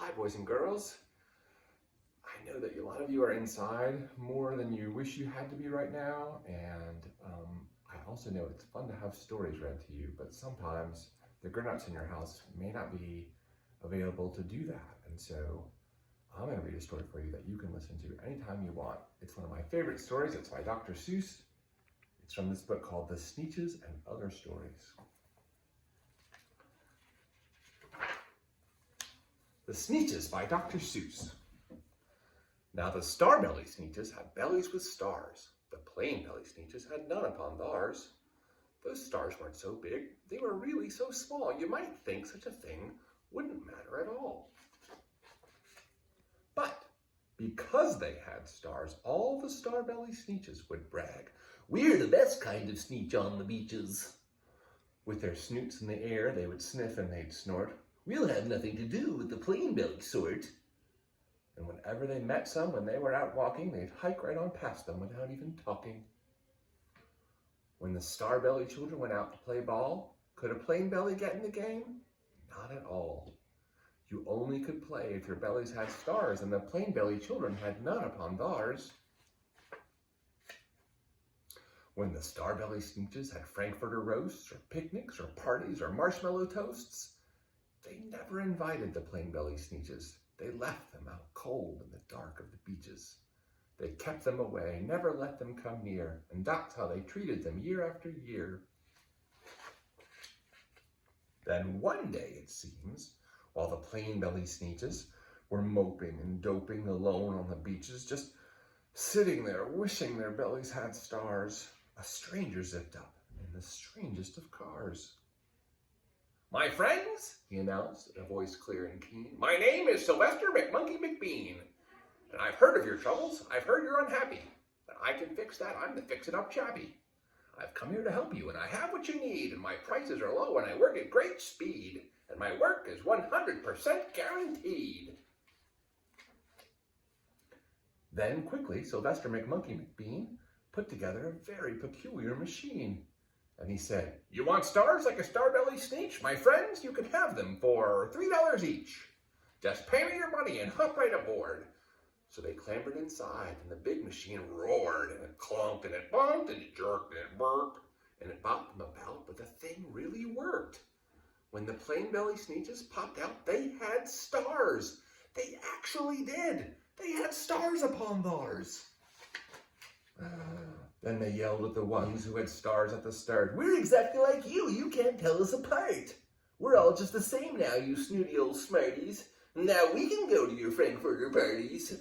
Hi, boys and girls. I know that a lot of you are inside more than you wish you had to be right now, and I also know it's fun to have stories read to you, but sometimes the grown-ups in your house may not be available to do that, and so I'm going to read a story for you that you can listen to anytime you want. It's one of my favorite stories. It's by Dr. Seuss. It's from this book called The Sneetches and Other Stories. The Sneetches by Dr. Seuss. Now the star-belly Sneetches had bellies with stars. The plain-belly Sneetches had none upon theirs. Those stars weren't so big, they were really so small, you might think such a thing wouldn't matter at all. But because they had stars, all the star-belly Sneetches would brag, "We're the best kind of Sneetch on the beaches." With their snoots in the air, they would sniff and they'd snort, "We'll have nothing to do with the plain-belly sort." And whenever they met some when they were out walking, they'd hike right on past them without even talking. When the star-belly children went out to play ball, could a plain belly get in the game? Not at all. You only could play if your bellies had stars, and the plain belly children had none upon theirs. When the star-belly Sneetches had Frankfurter roasts, or picnics, or parties, or marshmallow toasts, they never invited the plain belly Sneetches. They left them out cold in the dark of the beaches. They kept them away, never let them come near, and that's how they treated them year after year. Then one day, it seems, while the plain belly Sneetches were moping and doping alone on the beaches, just sitting there wishing their bellies had stars, a stranger zipped up in the strangest of cars. "My friends," he announced in a voice clear and keen, "my name is Sylvester McMonkey McBean, and I've heard of your troubles. I've heard you're unhappy, but I can fix that. I'm the fix-it-up chappy. I've come here to help you, and I have what you need, and my prices are low, and I work at great speed, and my work is 100% guaranteed." Then quickly, Sylvester McMonkey McBean put together a very peculiar machine. And he said, "You want stars like a star-belly Sneetch? My friends, you can have them for $3 each. Just pay me your money and hop right aboard." So they clambered inside, and the big machine roared, and it clunked, and it bumped, and it jerked, and it burped, and it bopped them about, but the thing really worked. When the plain-belly Sneetches popped out, they had stars. They actually did. They had stars upon theirs. Then they yelled at the ones who had stars at the start, "We're exactly like you. You can't tell us apart. We're all just the same now, you snooty old smarties. Now we can go to your Frankfurter parties."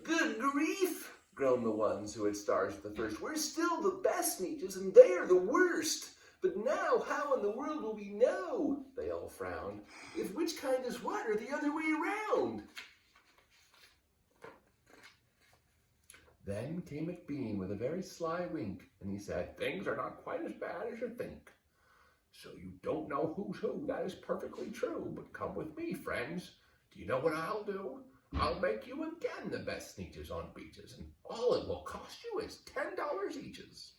"Good grief," groaned the ones who had stars at the first. "We're still the best Sneetches, and they're the worst. But now how in the world will we know," they all frowned, "if which kind is what or the other way around?" Then came McBean with a very sly wink, and he said, "Things are not quite as bad as you think. So you don't know who's who, that is perfectly true, but come with me, friends. Do you know what I'll do? I'll make you again the best Sneetches on beaches, and all it will cost you is $10 eaches."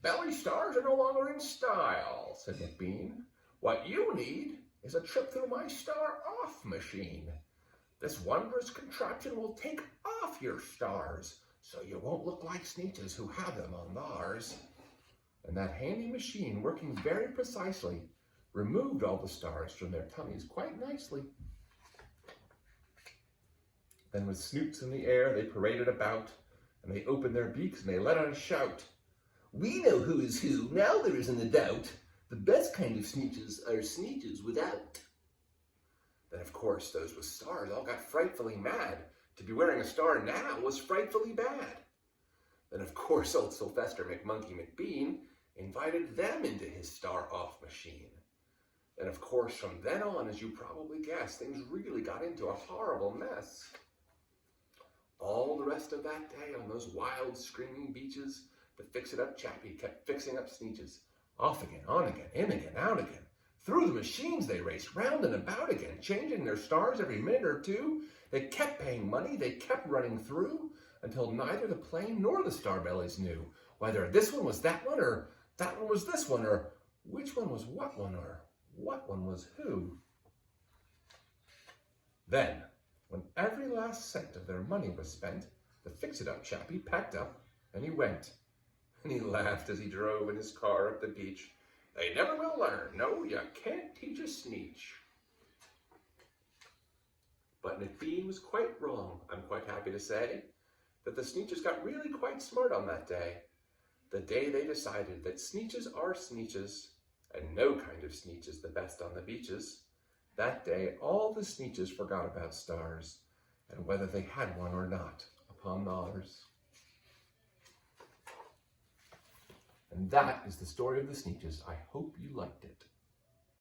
"Belly stars are no longer in style," said McBean. "What you need is a trip through my star-off machine. This wondrous contraption will take off your stars, so you won't look like Sneetches who have them on theirs." And that handy machine, working very precisely, removed all the stars from their tummies quite nicely. Then with snoots in the air, they paraded about, and they opened their beaks and they let out a shout. "We know who is who, now there isn't a doubt. The best kind of Sneetches are Sneetches without." Then, of course, those with stars all got frightfully mad. To be wearing a star now was frightfully bad. Then, of course, old Sylvester McMonkey McBean invited them into his star-off machine. And, of course, from then on, as you probably guessed, things really got into a horrible mess. All the rest of that day on those wild, screaming beaches, the fix-it-up chappie kept fixing up Sneetches. Off again, on again, in again, out again. Through the machines they raced, round and about again, changing their stars every minute or two. They kept paying money, they kept running through, until neither the plain nor the star-bellies knew whether this one was that one, or that one was this one, or which one was what one, or what one was who. Then, when every last cent of their money was spent, the fix-it-up chappie packed up and he went. And he laughed as he drove in his car up the beach. They never will learn. No, you can't teach a Sneetch. But Nadine was quite wrong, I'm quite happy to say, that the Sneetches got really quite smart on that day. The day they decided that Sneetches are Sneetches, and no kind of Sneetch is the best on the beaches. That day, all the Sneetches forgot about stars, and whether they had one or not upon Mars. And that is the story of the Sneetches. I hope you liked it.